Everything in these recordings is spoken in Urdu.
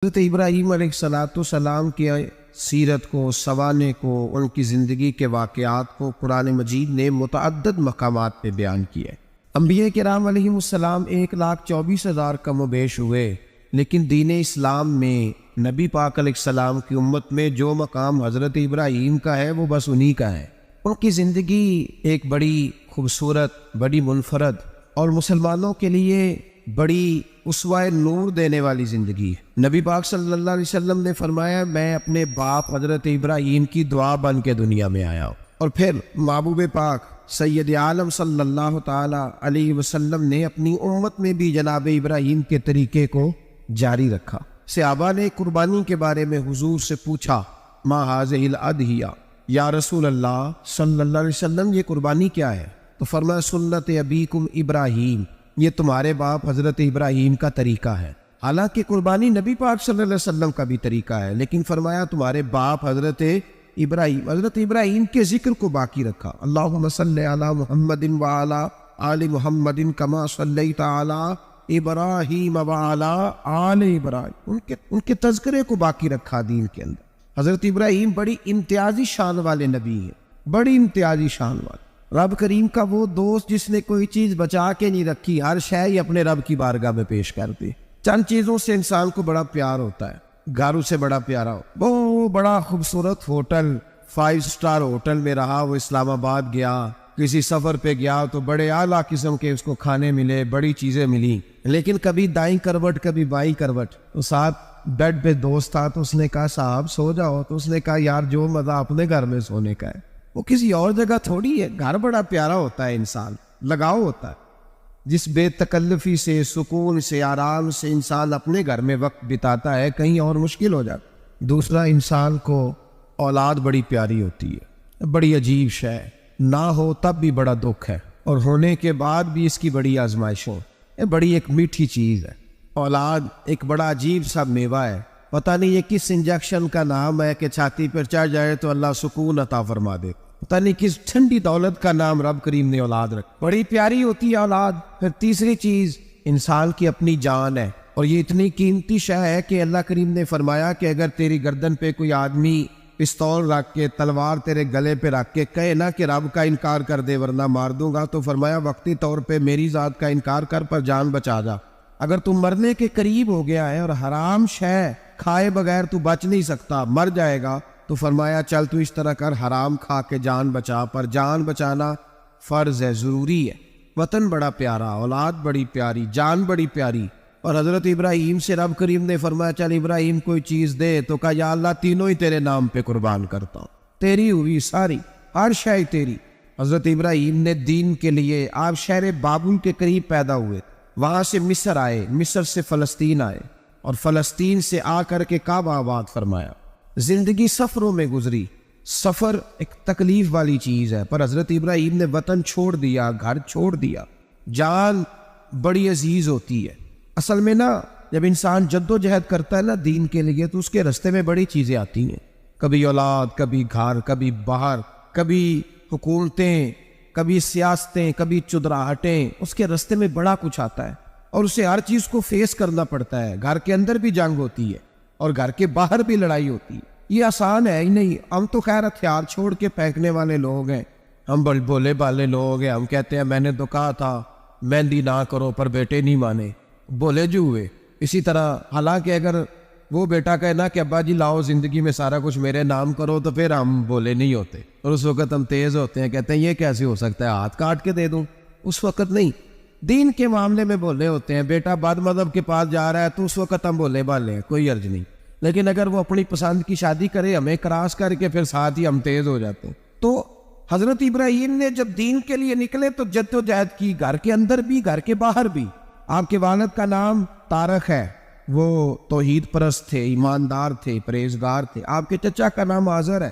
حضرت ابراہیم علیہ السلام کی سیرت کو، سوانح کو، ان کی زندگی کے واقعات کو قرآن مجید نے متعدد مقامات پہ بیان کیا ہے۔ انبیاء کرام علیہم السلام 1,24,000 کم و بیش ہوئے، لیکن دین اسلام میں نبی پاک علیہ السلام کی امت میں جو مقام حضرت ابراہیم کا ہے وہ بس انہی کا ہے۔ ان کی زندگی ایک بڑی خوبصورت، بڑی منفرد اور مسلمانوں کے لیے بڑی اسوہ نور دینے والی زندگی ہے۔ نبی پاک صلی اللہ علیہ وسلم نے فرمایا، میں اپنے باپ حضرت ابراہیم کی دعا بن کے دنیا میں آیا ہوں۔ اور پھر محبوب پاک سید عالم صلی اللہ تعالی علیہ وسلم نے اپنی امت میں بھی جناب ابراہیم کے طریقے کو جاری رکھا۔ صحابہ نے قربانی کے بارے میں حضور سے پوچھا، ما ہذہ الاضحیہ، یا رسول اللہ صلی اللہ علیہ وسلم یہ قربانی کیا ہے؟ تو فرمایا، سنت ابیکم ابراہیم، یہ تمہارے باپ حضرت ابراہیم کا طریقہ ہے۔ حالانکہ قربانی نبی پاک صلی اللہ علیہ وسلم کا بھی طریقہ ہے، لیکن فرمایا تمہارے باپ حضرت ابراہیم کے ذکر کو باقی رکھا۔ اللہم صلی علی محمد وعلی آل محمد کما صلیت علی ابراہیم وعلی آل ابراہیم، ان کے تذکرے کو باقی رکھا دین کے اندر۔ حضرت ابراہیم بڑی امتیازی شان والے نبی ہیں، بڑی امتیازی شان والے۔ رب کریم کا وہ دوست جس نے کوئی چیز بچا کے نہیں رکھی، ہر شے ہی اپنے رب کی بارگاہ میں پیش کرتے۔ چند چیزوں سے انسان کو بڑا پیار ہوتا ہے، گھر اسے بڑا پیارا ہو، وہ بڑا خوبصورت ہوٹل، 5 اسٹار ہوٹل میں رہا، وہ اسلام آباد گیا، کسی سفر پہ گیا تو بڑے اعلیٰ قسم کے اس کو کھانے ملے، بڑی چیزیں ملی، لیکن کبھی دائیں کروٹ کبھی بائیں کروٹ، تو ساتھ بیڈ پہ دوست تھا تو اس نے کہا صاحب سو جاؤ، تو اس نے کہا یار جو مزہ اپنے گھر میں سونے کا ہے وہ کسی اور جگہ تھوڑی ہے۔ گھر بڑا پیارا ہوتا ہے، انسان لگاؤ ہوتا ہے، جس بے تکلفی سے، سکون سے، آرام سے انسان اپنے گھر میں وقت بتاتا ہے، کہیں اور مشکل ہو جاتا۔ دوسرا، انسان کو اولاد بڑی پیاری ہوتی ہے، بڑی عجیب شے ہے، نہ ہو تب بھی بڑا دکھ ہے، اور ہونے کے بعد بھی اس کی بڑی آزمائشیں، یہ بڑی ایک میٹھی چیز ہے۔ اولاد ایک بڑا عجیب سا میوہ ہے، پتہ نہیں یہ کس انجیکشن کا نام ہے کہ چھاتی پر چڑھ جائے تو اللہ سکون عطا فرما دے، پتہ نہیں کس ٹھنڈی دولت کا نام رب کریم نے اولاد رکھا، بڑی پیاری ہوتی ہے اولاد۔ پھر تیسری چیز انسان کی اپنی جان ہے، اور یہ اتنی قیمتی شے ہے کہ اللہ کریم نے فرمایا کہ اگر تیری گردن پہ کوئی آدمی پستول رکھ کے، تلوار تیرے گلے پہ رکھ کے کہے نا کہ رب کا انکار کر دے ورنہ مار دوں گا، تو فرمایا وقتی طور پہ میری ذات کا انکار کر پر جان بچا جا۔ اگر تم مرنے کے قریب ہو گیا ہے اور حرام شے کھائے بغیر تو بچ نہیں سکتا، مر جائے گا، تو فرمایا چل تو اس طرح کر، حرام کھا کے جان بچا، پر جان بچانا فرض ہے، ضروری ہے۔ وطن بڑا پیارا، اولاد بڑی پیاری، جان بڑی پیاری۔ اور حضرت ابراہیم سے رب کریم نے فرمایا چل ابراہیم کوئی چیز دے، تو کہا یا اللہ تینوں ہی تیرے نام پہ قربان کرتا ہوں، تیری ہوئی ساری، ہر شے تیری۔ حضرت ابراہیم نے دین کے لیے، آپ شہر بابل کے قریب پیدا ہوئے، وہاں سے مصر آئے، مصر سے فلسطین آئے، اور فلسطین سے آ کر کے کعبہ آباد فرمایا۔ زندگی سفروں میں گزری، سفر ایک تکلیف والی چیز ہے، پر حضرت ابراہیم نے وطن چھوڑ دیا، گھر چھوڑ دیا۔ جان بڑی عزیز ہوتی ہے اصل میں نا، جب انسان جد و جہد کرتا ہے نا دین کے لیے، تو اس کے رستے میں بڑی چیزیں آتی ہیں، کبھی اولاد، کبھی گھر، کبھی باہر، کبھی حکومتیں، کبھی سیاستیں، کبھی چدراہٹیں، اس کے رستے میں بڑا کچھ آتا ہے، اور اسے ہر چیز کو فیس کرنا پڑتا ہے۔ گھر کے اندر بھی جنگ ہوتی ہے اور گھر کے باہر بھی لڑائی ہوتی ہے، یہ آسان ہے ہی نہیں۔ ہم تو خیر ہتھیار چھوڑ کے پھینکنے والے لوگ ہیں، ہم بڑے بولے بالے لوگ ہیں، ہم کہتے ہیں میں نے تو کہا تھا مہندی نہ کرو، پر بیٹے نہیں مانے، بولے جو ہوئے۔ اسی طرح حالانکہ اگر وہ بیٹا کہے نا کہ ابا جی لاؤ زندگی میں سارا کچھ میرے نام کرو، تو پھر ہم بولے نہیں ہوتے، اور اس وقت ہم تیز ہوتے ہیں، کہتے ہیں یہ کیسے ہو سکتا ہے، ہاتھ کاٹ کے دے دوں۔ اس وقت نہیں، دین کے معاملے میں بولے ہوتے ہیں۔ بیٹا بد مذہب کے پاس جا رہا ہے تو اس وقت ہم بولے بالے ہیں، کوئی عرض نہیں، لیکن اگر وہ اپنی پسند کی شادی کرے ہمیں کراس کر کے، پھر ساتھ ہی ہم تیز ہو جاتے ہیں۔ تو حضرت ابراہیم نے جب دین کے لیے نکلے تو جد و جہد کی، گھر کے اندر بھی گھر کے باہر بھی۔ آپ کے والد کا نام طارق ہے، وہ توحید پرست تھے، ایماندار تھے، پرہیزگار تھے۔ آپ کے چچا کا نام آزر ہے،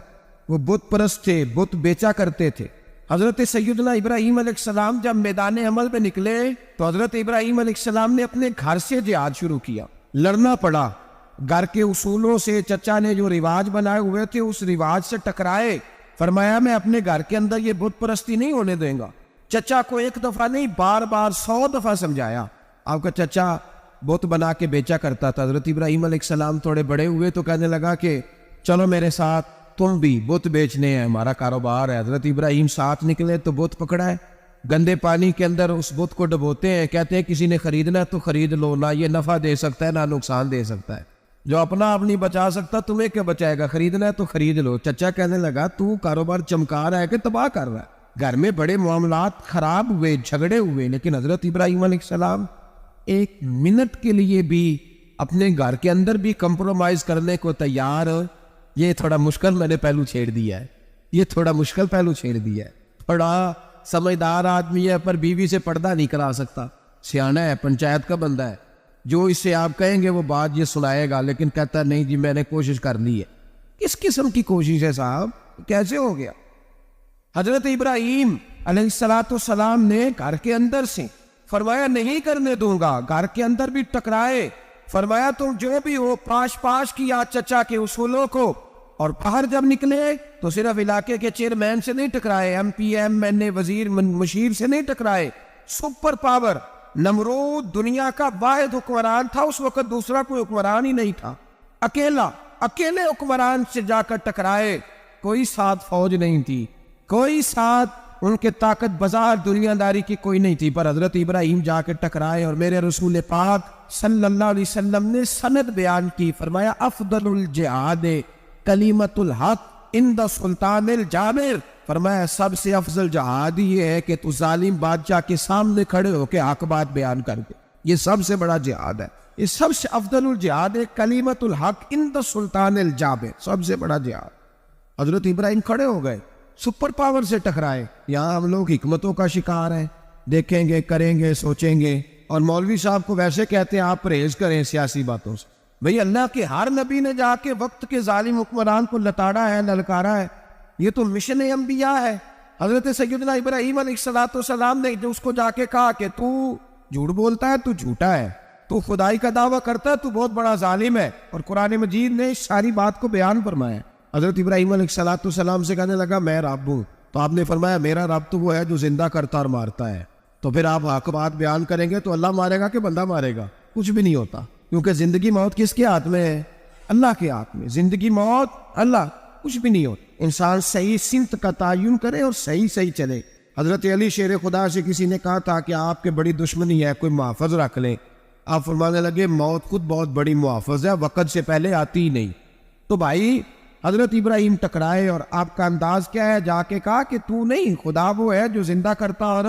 وہ بت پرست تھے، بت بیچا کرتے تھے۔ حضرت سیدنا ابراہیم علیہ السلام جب میدان عمل میں نکلے تو حضرت ابراہیم علیہ السلام نے اپنے گھر سے جہاد شروع کیا، لڑنا پڑا، گھر کے اصولوں سے، چچا نے جو رواج بنائے ہوئے تھے اس رواج سے ٹکرائے۔ فرمایا میں اپنے گھر کے اندر یہ بت پرستی نہیں ہونے دیں گا۔ چچا کو ایک دفعہ نہیں، بار بار 100 دفعہ سمجھایا۔ آپ کا چچا بت بنا کے بیچا کرتا تھا. حضرت ابراہیم علیہ السلام تھوڑے بڑے ہوئے تو کہنے لگا کہ چلو میرے ساتھ, تم بھی بت بیچنے ہیں, ہمارا کاروبار ہے. حضرت ابراہیم ساتھ نکلے تو بت پکڑا ہے, گندے پانی کے اندر اس بت کو ڈبوتے ہیں, کہتے ہیں کسی نے خریدنا ہے تو خرید لو, نہ یہ نفع دے سکتا ہے نہ نقصان دے سکتا ہے, جو اپنا آپ نہیں بچا سکتا تمہیں کیا بچائے گا, خریدنا ہے تو خرید لو. چچا کہنے لگا تو کاروبار چمکا رہا ہے کہ تباہ کر رہا ہے. گھر میں بڑے معاملات خراب ہوئے, جھگڑے ہوئے, لیکن حضرت ابراہیم علیہ السلام ایک منٹ کے لیے بھی اپنے گھر کے اندر بھی کمپرومائز کرنے کو تیار. یہ تھوڑا مشکل میں نے پہلو چھیڑ دیا ہے, یہ تھوڑا مشکل پہلو چھیڑ دیا ہے. تھوڑا سمجھدار آدمی ہے پر بیوی سے پردہ نہیں کرا سکتا, سیانا ہے, پنچایت کا بندہ ہے, جو اس سے آپ کہیں گے وہ بات یہ سنائے گا, لیکن کہتا ہے نہیں جی میں نے کوشش کر لی ہے. کس قسم کی کوشش ہے صاحب, کیسے ہو گیا؟ حضرت ابراہیم علیہ السلام نے گھر کے اندر سے فرمایا نہیں کرنے دوں گا, گھر کے اندر بھی ٹکرائے, فرمایا تم جو بھی ہو پاش کیا چچا کے اصولوں کو, اور باہر جب نکلے تو صرف علاقے کے چیئرمین سے نہیں ٹکرائے, ایم پی ایم این اے وزیر مشیر سے نہیں ٹکرائے, سپر پاور نمرود دنیا کا واحد حکمران تھا اس وقت, دوسرا کوئی حکمران ہی نہیں تھا, اکیلے حکمران سے جا کر ٹکرائے. کوئی ساتھ فوج نہیں تھی, کوئی ساتھ ان کے طاقت بازار دنیا داری کی کوئی نہیں تھی, پر حضرت ابراہیم جا کے ٹکرائے. اور میرے رسول پاک صلی اللہ علیہ وسلم نے سند بیان کی, فرمایا افضل الجہاد کلمۃ الحق عند سلطان الجابر, فرمایا سب سے افضل جہاد یہ ہے کہ تو ظالم بادشاہ کے سامنے کھڑے ہو کے حق بات بیان کر دے, یہ سب سے بڑا جہاد ہے, یہ سب سے افضل الجہاد ہے کلمۃ الحق عند سلطان الجابر, سب سے بڑا جہاد. حضرت ابراہیم کھڑے ہو گئے, سپر پاور سے ٹکرائے. یہاں ہم لوگ حکمتوں کا شکار ہیں, دیکھیں گے, کریں گے, سوچیں گے, اور مولوی صاحب کو ویسے کہتے ہیں آپ پرہیز کریں سیاسی باتوں سے. بھئی اللہ کے ہر نبی نے جا کے وقت کے ظالم حکمران کو لتاڑا ہے, للکارا ہے, یہ تو مشن انبیاء ہے. حضرت سیدنا ابراہیم علیہ السلام نے جو اس کو جا کے کہا کہ تو جھوٹ بولتا ہے, تو جھوٹا ہے, تو خدائی کا دعویٰ کرتا ہے, تو بہت بڑا ظالم ہے, اور قرآن مجید نے اس ساری بات کو بیان فرمایا. حضرت ابراہیم علیہ السلام سے کہنے لگا میں رب ہوں, تو آپ نے فرمایا میرا رب تو وہ ہے جو زندہ کرتا اور مارتا ہے. تو پھر آپ حق بات بیان کریں گے تو اللہ مارے گا کہ بندہ مارے گا؟ کچھ بھی نہیں ہوتا, کیونکہ زندگی موت کس کے ہاتھ میں ہے؟ اللہ کے ہاتھ میں. زندگی موت اللہ, کچھ بھی نہیں ہوتا. انسان صحیح سمت کا تعین کرے اور صحیح چلے. حضرت علی شیر خدا سے کسی نے کہا تھا کہ آپ کے بڑی دشمنی ہے, کوئی محافظ رکھ لیں. آپ فرمانے لگے موت خود بہت بڑی محافظ ہے, وقت سے پہلے آتی ہی نہیں. تو بھائی حضرت ابراہیم ٹکرائے, اور آپ کا انداز کیا ہے؟ جا کے کہا کہ تو نہیں, خدا وہ ہے جو زندہ کرتا. اور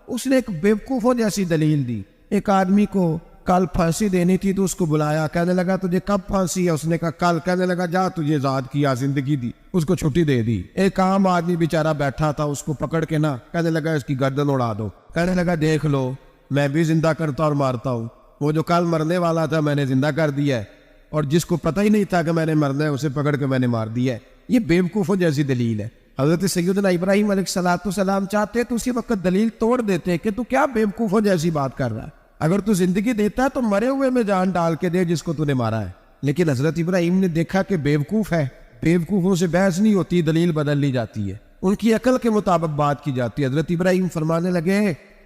اس نے ایک بیوقوفوں جیسی دلیل دی. ایک آدمی کو کل پھانسی دینی تھی تو اس کو بلایا, کہنے لگا تجھے کب پھانسی ہے؟ اس نے کہا کل. کہنے لگا جا تجھے آزاد کیا, زندگی دی, اس کو چھٹی دے دی. ایک عام آدمی بیچارہ بیٹھا تھا, اس کو پکڑ کے نا کہنے لگا اس کی گردن اڑا دو. کہنے لگا دیکھ لو میں بھی زندہ کرتا اور مارتا ہوں, وہ جو کل مرنے والا تھا میں نے زندہ کر دیا ہے, اور جس کو پتہ ہی نہیں تھا کہ میں نے مرنا ہے اسے پکڑ کے میں نے مار دیا ہے. یہ بیوقوفوں جیسی دلیل ہے. حضرت سیدنا ابراہیم علیہ السلام چاہتے تو اسی وقت دلیل توڑ دیتے کہ تو کیا بیوقوفوں جیسی بات کر رہا ہے, اگر تو زندگی دیتا ہے تو مرے ہوئے میں جان ڈال کے دے جس کو تو نے مارا ہے. لیکن حضرت ابراہیم نے دیکھا کہ بیوقوف ہے, بیوقوفوں سے بحث نہیں ہوتی, دلیل بدل لی جاتی ہے, ان کی عقل کے مطابق بات کی جاتی ہے. حضرت ابراہیم فرمانے لگے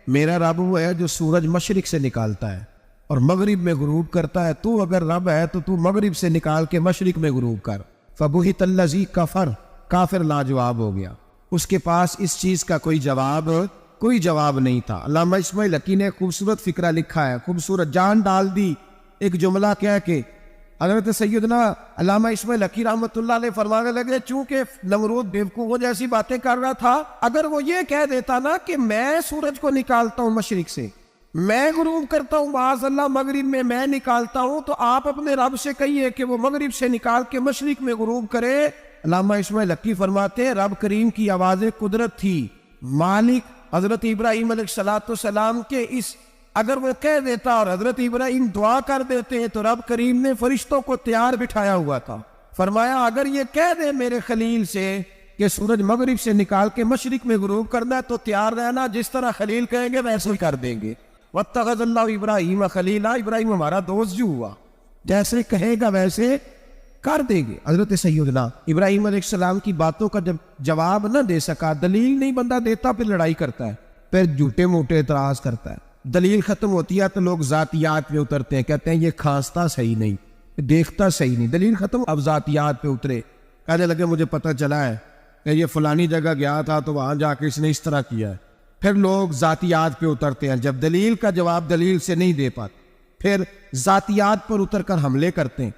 میرا رب وہ ہے جو سورج مشرق سے نکالتا ہے اور مغرب میں غروب کرتا ہے, تو اگر رب ہے تو تو مغرب سے نکال کے مشرق میں غروب کر. فبہت الذی کفر, کافر لاجواب ہو گیا, اس کے پاس اس چیز کا کوئی جواب نہیں تھا. علامہ اسماعیل حقی نے خوبصورت فکرہ لکھا ہے, خوبصورت جان ڈال دی ایک جملہ کہہ کے. حضرت سیدنا علامہ اسماعیل حقی رحمۃ اللہ علیہ فرمانے لگے چونکہ نمرود بیوقوفوں جیسی باتیں کر رہا تھا, اگر وہ یہ کہہ دیتا نا کہ میں سورج کو نکالتا ہوں مشرق سے, میں غروب کرتا ہوں معاذ اللہ مغرب میں نکالتا ہوں, تو آپ اپنے رب سے کہیے کہ وہ مغرب سے نکال کے مشرق میں غروب کرے. علامہ اسماعیل حقی فرماتے ہیں رب کریم کی آواز قدرت تھی, مالک حضرت ابراہیم علیہ السلام کے اس, اگر وہ کہہ دیتا اور حضرت ابراہیم دعا کر دیتے تو رب کریم نے فرشتوں کو تیار بٹھایا ہوا تھا. فرمایا اگر یہ کہہ دے میرے خلیل سے کہ سورج مغرب سے نکال کے مشرق میں غروب کرنا ہے تو تیار رہنا, جس طرح خلیل کہیں گے ویسے ہی کر دیں گے. واتخذ اللہ ابراہیم خلیلا, ابراہیم ہمارا دوست جو ہوا, جیسے کہے گا ویسے کر دیں گے. حضرت سیدنا ابراہیم علیہ السلام کی باتوں کا جب جواب نہ دے سکا, دلیل نہیں بندہ دیتا, پھر لڑائی کرتا ہے, پھر جھوٹے موٹے اعتراض کرتا ہے. دلیل ختم ہوتی ہے تو لوگ ذاتیات پہ اترتے ہیں، کہتے ہیں یہ کھانستا صحیح نہیں، دیکھتا صحیح نہیں، دلیل ختم، اب ذاتیات پہ اترے، کہنے لگے مجھے پتہ چلا ہے کہ یہ فلانی جگہ گیا تھا تو وہاں جا کے اس نے اس طرح کیا ہے۔ پھر لوگ ذاتیات پہ اترتے ہیں، جب دلیل کا جواب دلیل سے نہیں دے پاتے پھر ذاتیات پر اتر کر حملے کرتے ہیں۔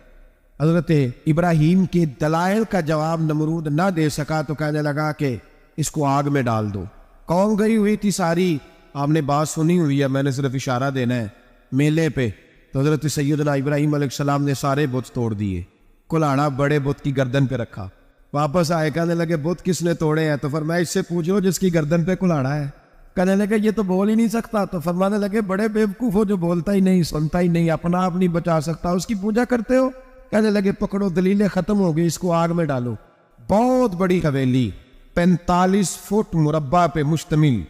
حضرت ابراہیم کے دلائل کا جواب نمرود نہ دے سکا تو کہنے لگا کہ اس کو آگ میں ڈال دو۔ قوم گئی ہوئی تھی ساری، آپ نے بات سنی ہوئی ہے، میں نے صرف اشارہ دینا ہے، میلے پہ تو حضرت سیدنا ابراہیم علیہ السلام نے سارے بت توڑ دیے، کلاڑا بڑے بت کی گردن پہ رکھا، واپس آئے کہنے لگے بت کس نے توڑے ہیں؟ تو فرمایا اس سے پوچھو جس کی گردن پہ کلاڑا ہے۔ کہنے لگے یہ تو بول ہی نہیں سکتا، تو فرمانے لگے بڑے بیوقوف ہو جو بولتا ہی نہیں، سنتا ہی نہیں، اپنا آپ نہیں بچا سکتا، اس کی پوجا کرتے ہو؟ کہنے لگے پکڑو دلیلیں ختم ہو گئی، اس کو آگ میں ڈالو۔ بہت بڑی حویلی 45 فٹ مربع پہ مشتمل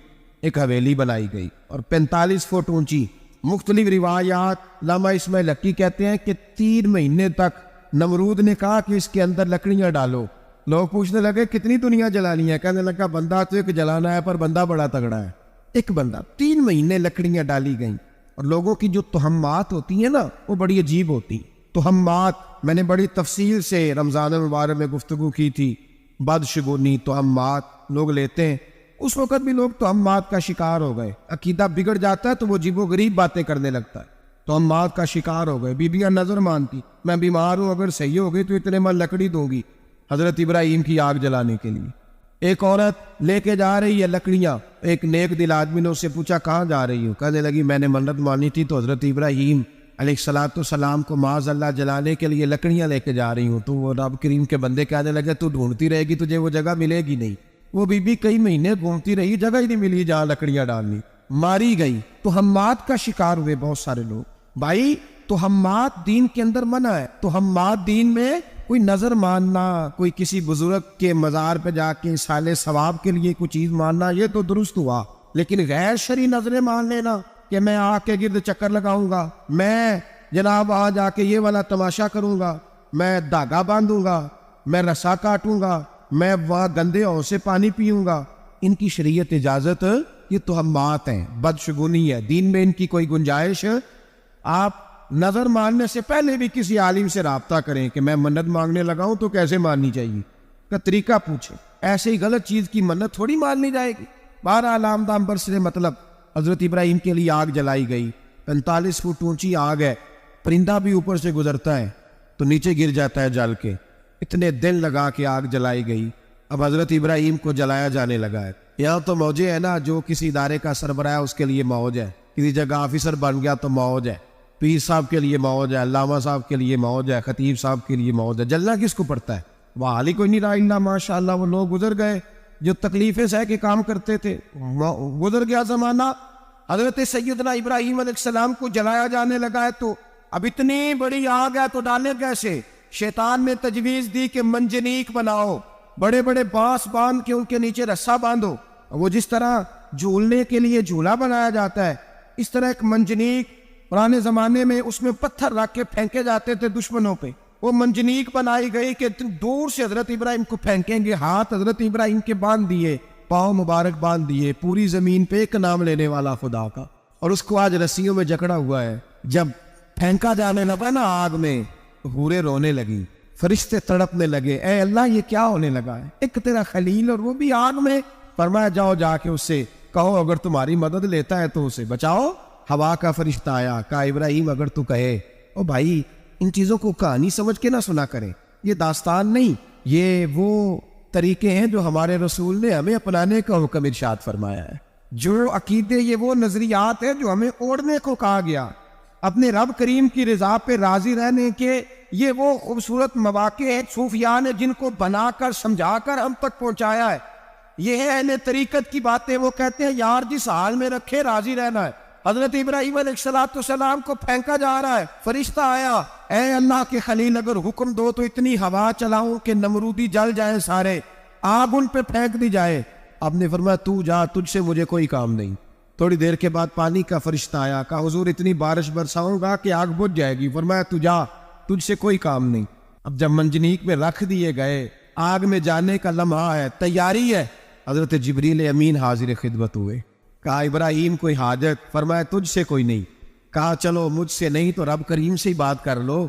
ایک حویلی بنائی گئی اور 45 فٹ اونچی۔ مختلف روایات، علامہ اسماعیل حقی کہتے ہیں کہ 3 مہینے تک نمرود نے کہا کہ اس کے اندر لکڑیاں ڈالو۔ لوگ پوچھنے لگے کتنی دنیا جلانی ہے؟ کہنے لگا بندہ تو ایک جلانا ہے، پر بندہ بڑا تگڑا ہے، ایک بندہ۔ 3 مہینے لکڑیاں ڈالی گئیں، اور لوگوں کی جو تہمات ہوتی ہیں نا وہ بڑی عجیب ہوتی ہیں۔ تہمات میں نے بڑی تفصیل سے رمضان المبارک میں گفتگو کی تھی، بدشگونی تہمات لوگ لیتے ہیں، اس وقت بھی لوگ تہمات کا شکار ہو گئے، عقیدہ بگڑ جاتا ہے تو وہ عجیب و غریب باتیں کرنے لگتا ہے، تہمات کا شکار ہو گئے۔ بیویاں نظر مانتی، میں بیمار ہوں، اگر صحیح ہو گئی تو اتنے من لکڑی دوں گی حضرت ابراہیم کی آگ جلانے کے لیے۔ ایک عورت لے کے جا رہی ہے لکڑیاں، ایک نیک دل آدمی نے اس سے پوچھا کہاں جا رہی ہوں؟ کہنے لگی میں نے منت مانی تھی تو حضرت ابراہیم علیہ السلام کو معاذ اللہ جلانے کے لیے لکڑیاں لے کے جا رہی ہوں۔ تو وہ رب کریم کے بندے کہنے لگے تو ڈھونڈتی رہے گی، تجھے وہ جگہ ملے گی نہیں۔ وہ بی بی کئی مہینے گھومتی رہی، جگہ ہی نہیں ملی جہاں لکڑیاں ڈالنی، ماری گئی۔ تہمات کا شکار ہوئے بہت سارے لوگ۔ بھائی تہمات دین کے اندر منع ہے، تہمات دین میں کوئی نظر ماننا، کوئی کسی بزرگ کے مزار پہ جا کے سال ثواب کے لیے کوئی چیز ماننا، یہ تو درست ہوا، لیکن غیر شرعی نظریں مان لینا کہ میں آ کے گرد چکر لگاؤں گا، میں جناب آ جا کے یہ والا تماشا کروں گا، میں دھاگا باندھوں گا، میں رسا کاٹوں گا، میں وہاں گندے ہوں سے پانی پیوں گا، ان کی شریعت اجازت، یہ تہمات ہیں، بدشگونی ہے، دین میں ان کی کوئی گنجائش۔ آپ نظر ماننے سے پہلے بھی کسی عالم سے رابطہ کریں کہ میں منت مانگنے لگا ہوں تو کیسے ماننی چاہیے کا طریقہ پوچھیں، ایسے ہی غلط چیز کی منت تھوڑی ماننی جائے گی۔ 12 علامدام برسر مطلب حضرت ابراہیم کے لیے آگ جلائی گئی، 45 فٹ اونچی آگ ہے، پرندہ بھی اوپر سے گزرتا ہے تو نیچے گر جاتا ہے جل کے، اتنے دن لگا کے آگ جلائی گئی۔ اب حضرت ابراہیم کو جلایا جانے لگا ہے۔ یہاں تو موجیں ہے نا، جو کسی ادارے کا سربراہ اس کے لیے موج ہے، کسی جگہ آفیسر بن گیا تو موج ہے، پیر صاحب کے لیے موج ہے، علامہ صاحب کے لیے موج ہے، خطیب صاحب کے لیے موج ہے، جلنا کس کو پڑتا ہے؟ وہ حال ہی کوئی نہیں رہا اللہ ماشاء اللہ، وہ لوگ گزر گئے جو تکلیفیں سہ کے کام کرتے تھے، گزر گیا زمانہ۔ حضرت سیدنا ابراہیم علیہ السلام کو جلایا جانے لگا ہے تو اب اتنی بڑی آگ ہے تو ڈالے کیسے؟ شیطان نے تجویز دی کہ منجنیق بناؤ، بڑے بڑے بانس باندھ کے ان کے نیچے رسا باندھو، وہ جس طرح جھولنے کے لیے جھولا بنایا جاتا ہے اس طرح ایک منجنیق، پرانے زمانے میں اس میں پتھر رکھ کے پھینکے جاتے تھے دشمنوں پہ، وہ منجنیق بنائی گئی کہ دور سے حضرت ابراہیم کو پھینکیں گے، ہاتھ حضرت ابراہیم کے باندھ دیے، پاؤں مبارک باندھ دیے، پوری زمین پہ ایک نام لینے والا خدا کا، اور اس کو آج رسیوں میں جکڑا ہوا ہے۔ جب پھینکا جانے لگا نا آگ میں، حوریں رونے لگی، فرشتے تڑپنے لگے، اے اللہ یہ کیا ہونے لگا ہے؟ ایک تیرا خلیل اور وہ بھی آگ میں۔ فرمایا جاؤ جا کے اس سے کہو اگر تمہاری مدد لیتا ہے تو اسے بچاؤ۔ ہوا کا فرشتہ آیا، کہا ابراہیم اگر تو کہے۔ او بھائی ان چیزوں کو کہانی سمجھ کے نہ سنا کریں، یہ داستان نہیں، یہ وہ طریقے ہیں جو ہمارے رسول نے ہمیں اپنانے کا حکم ارشاد فرمایا ہے، جو عقیدے، یہ وہ نظریات ہیں جو ہمیں اوڑھنے کو کہا گیا، اپنے رب کریم کی رضا پہ راضی رہنے کے یہ وہ خوبصورت مواقع ہیں صوفیاء نے جن کو بنا کر سمجھا کر ہم تک پہنچایا ہے۔ یہ ہے اہل طریقت کی باتیں، وہ کہتے ہیں یار جس حال میں رکھے راضی رہنا ہے۔ حضرت ابراہیم علیہ السلام کو پھینکا جا رہا ہے، فرشتہ آیا، اے اللہ کے خلیل اگر حکم دو تو اتنی ہوا چلاؤں کہ نمرودی جل جائیں سارے، آگ ان پہ پھینک دی جائے۔ آپ نے فرمایا تو جا، تجھ سے مجھے کوئی کام نہیں۔ تھوڑی دیر کے بعد پانی کا فرشتہ آیا، کہا حضور اتنی بارش برساؤں گا کہ آگ بجھ جائے گی۔ فرمایا تو جا، تجھ سے کوئی کام نہیں۔ اب جب منجنیق میں رکھ دیے گئے، آگ میں جانے کا لمحہ ہے، تیاری ہے، حضرت جبریل امین حاضر خدمت ہوئے۔ کہا ابراہیم کوئی حاجت؟ فرمایا تجھ سے کوئی نہیں۔ کہا چلو مجھ سے نہیں تو رب کریم سے ہی بات کر لو،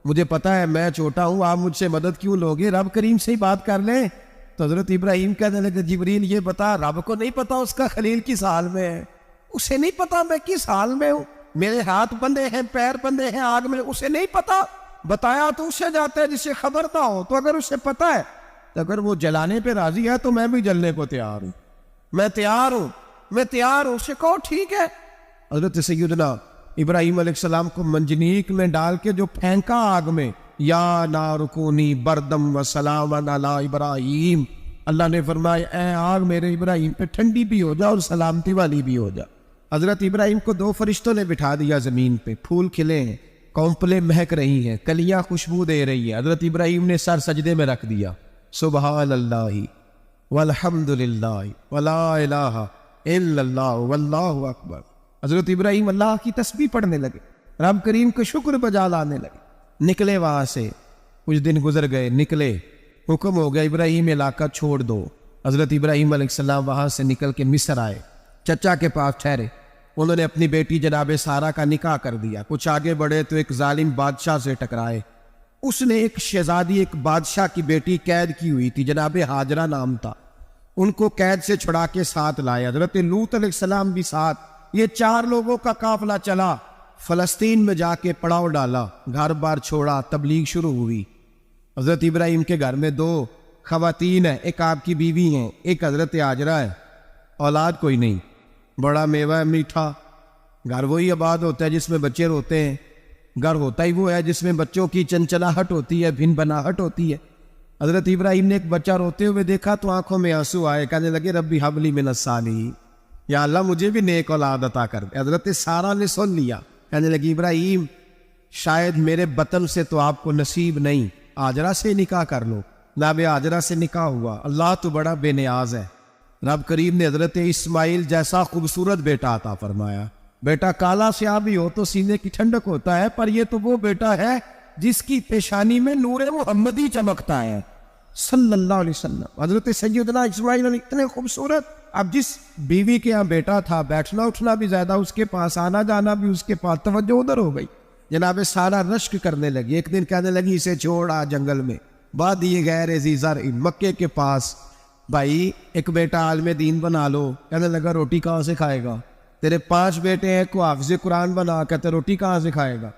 مجھے پتا ہے میں چھوٹا ہوں، آپ مجھ سے مدد کیوں لوگے، رب کریم سے ہی بات کر لیں۔ تو حضرت ابراہیم کہنے لگے جبریل یہ بتا، رب کو نہیں پتا اس کا خلیل کس حال میں ہے، اسے نہیں پتا میں کس حال میں ہوں، میرے ہاتھ بندھے ہیں پیر بندھے ہیں آگ میں، اسے نہیں پتا، بتایا تو اسے جاتا ہے جسے خبر نہ ہو۔ تو اگر اسے پتا ہے تو اگر وہ جلانے پہ راضی ہے تو میں بھی جلنے کو تیار ہوں، میں تیار ہوں، میں تیار ہوں، اسے کہو ٹھیک ہے۔ حضرت سیدنا ابراہیم علیہ السلام کو منجنیق میں ڈال کے جو پھینکا آگ میں، یا نار کونی بردم و سلام علی ابراہیم، اللہ نے فرمایا اے آگ میرے ابراہیم پہ ٹھنڈی بھی ہو جا اور سلامتی والی بھی ہو جا۔ حضرت ابراہیم کو دو فرشتوں نے بٹھا دیا زمین پہ، پھول کھلے ہیں، کونپلیں مہک رہی ہیں، کلیاں خوشبو دے رہی ہیں۔ حضرت ابراہیم نے سر سجدے میں رکھ دیا، سبحان اللہ والحمد للہ ولا الہ الا اللہ واللہ اکبر۔ حضرت ابراہیم اللہ کی تسبیح پڑھنے لگے، رب کریم کو شکر بجا لانے لگے۔ نکلے وہاں سے، کچھ دن گزر گئے، نکلے، حکم ہو گیا ابراہیم علاقہ چھوڑ دو۔ حضرت ابراہیم علیہ السلام وہاں سے نکل کے مصر آئے، چچا کے پاس ٹھہرے، انہوں نے اپنی بیٹی جناب سارہ کا نکاح کر دیا۔ کچھ آگے بڑھے تو ایک ظالم بادشاہ سے ٹکرائے، اس نے ایک شہزادی، ایک بادشاہ کی بیٹی قید کی ہوئی تھی، جناب ہاجرہ نام تھا، ان کو قید سے چھڑا کے ساتھ لائے۔ حضرت لوط علیہ السلام بھی ساتھ، یہ 4 لوگوں کا قافلہ چلا، فلسطین میں جا کے پڑاؤ ڈالا، گھر بار چھوڑا، تبلیغ شروع ہوئی۔ حضرت ابراہیم کے گھر میں 2 خواتین ہیں، ایک آپ کی بیوی ہیں، ایک حضرت ہاجرہ ہے، اولاد کوئی نہیں، بڑا میوہ میٹھا، گھر وہی آباد ہوتا ہے جس میں بچے روتے ہیں، گھر ہوتا ہی وہ ہے جس میں بچوں کی چنچلاہٹ ہوتی ہے، بھن بناہٹ ہوتی ہے۔ حضرت ابراہیم نے ایک بچہ روتے ہوئے دیکھا تو آنکھوں میں آنسو آئے، کہنے لگے ربی حب لی من الصالحین، یا اللہ مجھے بھی نیک اولاد عطا کر دے۔ حضرت سارہ نے سن لیا، کہنے لگی ابراہیم شاید میرے بطن سے تو آپ کو نصیب نہیں، ہاجرہ سے نکاح کر لو۔ جناب ہاجرہ سے نکاح ہوا، اللہ تو بڑا بے نیاز ہے، رب کریم نے حضرت اسماعیل جیسا خوبصورت بیٹا عطا فرمایا۔ بیٹا کالا سیاہ بھی ہو تو سینے کی ٹھنڈک ہوتا ہے، پر یہ تو وہ بیٹا ہے جس کی پیشانی میں نور محمدی چمکتا ہے صلی اللہ علیہ وسلم۔ حضرت سیدنا اسماعیل علیہ اتنے خوبصورت، اب جس بیوی کے یہاں بیٹا تھا، بیٹھنا اٹھنا بھی زیادہ اس کے پاس، آنا جانا بھی اس کے پاس، توجہ ادھر ہو گئی۔ جناب سارہ رشک کرنے لگی، ایک دن کہنے لگی اسے چھوڑ آ جنگل میں، وادی غیر ذی زرع، مکے کے پاس، بھائی ایک بیٹا عالم دین بنا لو۔ کہنے لگا روٹی کہاں سے کھائے گا، تیرے 5 بیٹے ہیں، کو حافظ قرآن بنا، کہتے روٹی کہاں سے کھائے گا،